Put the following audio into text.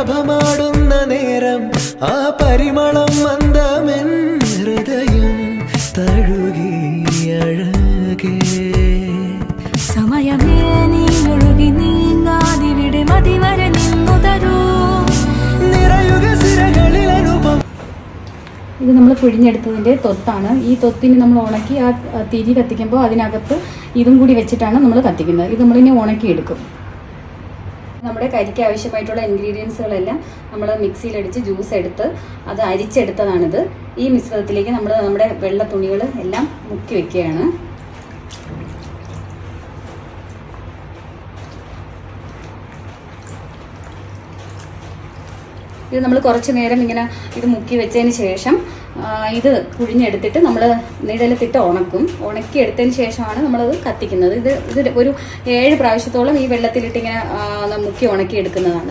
നഭമാടുന്ന നേരം ആ പരിമളം മന്ദമെൻ ഹൃദയം തഴുകി അഴകേ സമയമേ നീ ഒഴുകി നീങ്ങാതിവിടെ മതിവരെ നിന്നു തരൂ നിറയുക സിരകളിൽ അനുപം. ഇത് നമ്മൾ പിഴിഞ്ഞെടുത്തതിൻ്റെ തൊത്താണ്. ഈ തൊത്തിന് നമ്മൾ ഉണക്കി ആ തിരി കത്തിക്കുമ്പോൾ അതിനകത്ത് ഇതും കൂടി വെച്ചിട്ടാണ് നമ്മൾ കത്തിക്കുന്നത്. ഇത് നമ്മളിനി ഉണക്കിയെടുക്കും. നമ്മുടെ കരിക്ക് ആവശ്യമായിട്ടുള്ള ഇൻഗ്രീഡിയൻസുകളെല്ലാം നമ്മൾ മിക്സിയിലടിച്ച് ജ്യൂസ് എടുത്ത് അത് അരിച്ചെടുത്തതാണിത്. ഈ മിശ്രിതത്തിലേക്ക് നമ്മൾ നമ്മുടെ വെള്ള തുണികൾ എല്ലാം മുക്കി വെക്കുകയാണ്. ഇത് നമ്മൾ കുറച്ച് നേരം ഇങ്ങനെ ഇത് മുക്കി വെച്ചതിന് ശേഷം ഇത് പുഴിഞ്ഞെടുത്തിട്ട് നമ്മൾ നിഴലത്തിട്ട് ഉണക്കും. ഉണക്കിയെടുത്തതിന് ശേഷമാണ് നമ്മളത് കത്തിക്കുന്നത്. ഇത് ഒരു 7 പ്രാവശ്യത്തോളം ഈ വെള്ളത്തിലിട്ട് ഇങ്ങനെ മുക്കി ഉണക്കിയെടുക്കുന്നതാണ്.